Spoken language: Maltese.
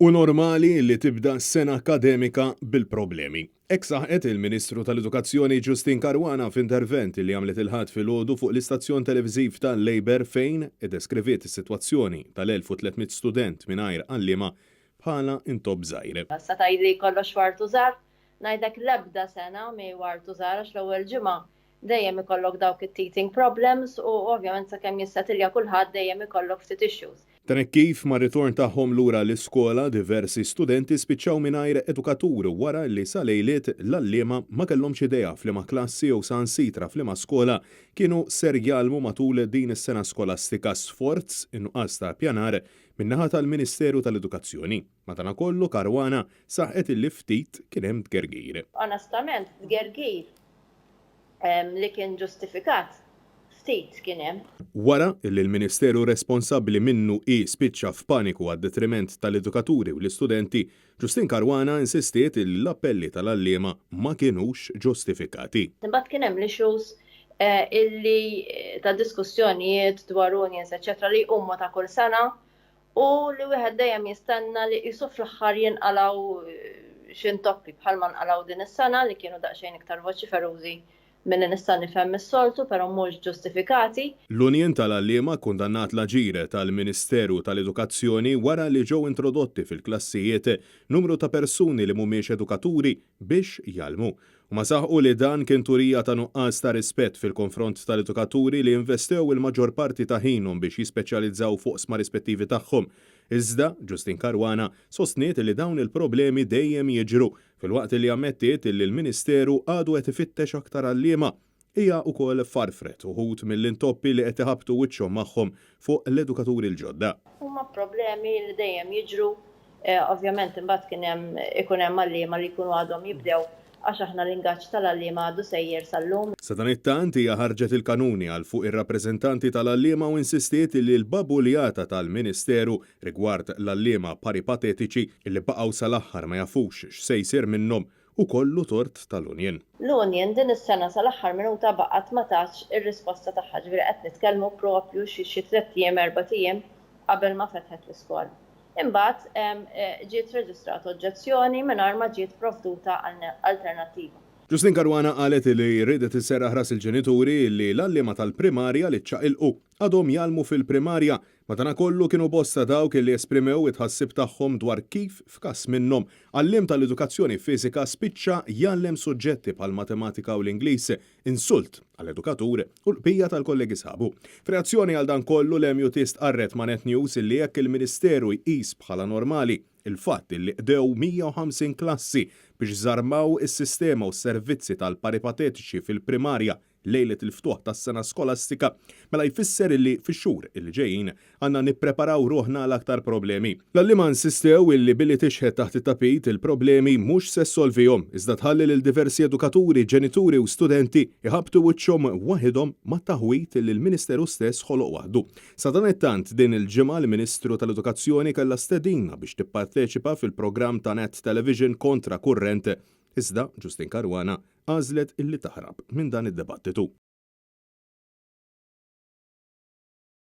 U normali li tibda s-sena akademika bil-problemi. Hekk saħqet il-Ministru tal-Edukazzjoni Justin Caruana f'intervent li għamlet il-ħadd filgħodu fuq l-istazzjon televiżiv tal-Labor fejn iddeskriviet is-sitwazzjoni tal-1300 student mingħajr għalliema bħala intob żgħir. Sa tgħidli kollox wartu żgħar, ngħidlek l-ebda sena mi wartu żgħar għax l-ewwel ġimgħa dejjem ikollok dawk it-teething problems u ovvjament sakemm jistatilja kulħadd dejjem ikollok ftit issues. Tanek kif ma' ritorn tagħhom lura l-iskola diversi studenti spiċċaw mingħajr edukatur wara li sa lejliet l-għalliema ma kellhomx idea f'liema klassi jew sansitra f'liema skola kienu ser jalmu matul din is-sena skolastika sforz innuqqas ta' pjanar min-naħa tal-Ministeru tal-Edukazzjoni. Madankollu Caruana saħqet illi ftit kien hemm tgergir. Onestament, tgergir li kien ġustifikat ftit kien hemm. Wara li l-Ministeru responsabbli minnu spiċċa f'paniku għad-detriment tal-edukaturi u l-istudenti, Justin Caruana insistiet li l-appelli tal-għalliema ma kienux ġustifikati. Imbagħad kien hemm l-issues illi ta' diskussjonijiet dwar unions eċetera li huma ta' kull sena u li wieħed dejjem jistenna li qisu fl-aħħar jinqalgħu x'intoppi bħalma nqalgħu din is-sena li kienu daqsxejn iktar voċiferużi minn nista' nifhem mis-soltu però mhux ġustifikati. L-Unjen tal-għalliema kundannat l-aġir tal-Ministeru tal-Edukazzjoni wara li ġew introdotti fil-klassijiet numru ta' persuni li mhumiex edukaturi biex jalmu. U ma saħqu li dan kien turija ta' nuqqas ta' rispett fil-konfront tal-edukaturi li investew il-maġġor parti ta' ħinhom biex jispeċjalizzaw fuq sma rispettivi tagħhom. Iżda, Justin Caruana sostniet li dawn il-problemi dejjem jiġru fil-waqt li ammettiet li l-Ministeru għadu qed ifittex aktar għalliema. Hija wkoll farfret uħud mill-intoppi li qed iħabbtu wiċċhom magħhom fuq l-edukaturi l-ġodda. Huma problemi li dejjem jiġru, ovvjament imbagħad kien hemm ikun hemm għalliema li jkunu għadhom jibdew għax aħna l-ingaġġ tal-għalliema għadu sejjer sal-lum. Sa dan it-tant hija ħarġet il-kanuni għal fuq ir-rappreżentanti tal-għalliema u insistiet li l-babuljata tal-Ministeru rigward l-għalliema paripatetiċi illi baqgħu sal-aħħar ma jafux x'se jsir minnhom u kollu tort tal-Unjen. L-Unjen din is-sena sal-aħħar minuta baqgħet ma tatx ir-risposta tagħha ġifieri qed nitkellmu proprju xi 3 ijiem 4 ijiem qabel ma fetħet l-iskola. Imbagħad ġiet reġistrat oġġezzjoni mingħajr ma ġiet provduta alternattiva. Justin Caruana qalet li ridet isserraħ ras il-ġenituri li l-għalliema tal-primarja li ċċaqilqu għadhom jalmu fil-primarja madankollu kienu bosta dawk li esprimew it-ħassib tagħhom dwar kif f'każ minnhom għalliem tal-edukazzjoni fiżika spiċċa jgħallem suġġetti bħal matematika u l-Ingliż insult għall-edukatur u l-bqija tal-kollegi sħabu. F'reazzjoni għal dan kollu l-MUT stqarret ma' Net News li jekk il-Ministeru jqis bħala normali il-fatt li qdew 150 klassi biex żarmaw is-sistema u s-servizzi tal-paripatetiċi fil-primarja lejlet il-ftuħ tas-sena skolastika mela jfisser illi fix-xhur illi ġejjin għandna nippreparaw ruħna l-aktar problemi. L-għalliema insistew illi billi tixħed taħt it-tapit il-problemi mhux se ssolvihom iżda tħalli lil diversi edukaturi, ġenituri u studenti iħabbtu wiċċhom waħedhom mat-taħwit li l-Ministeru stess ħoloq waħdu. Sa dan it-tant din il-ġimgħa l-Ministru tal-Edukazzjoni kellha stedina biex tipparteċipa fil-programm ta' Net Television kontra kurrent. Iżda Justin Caruana għażlet illi taħrab minn dan id-dibattitu.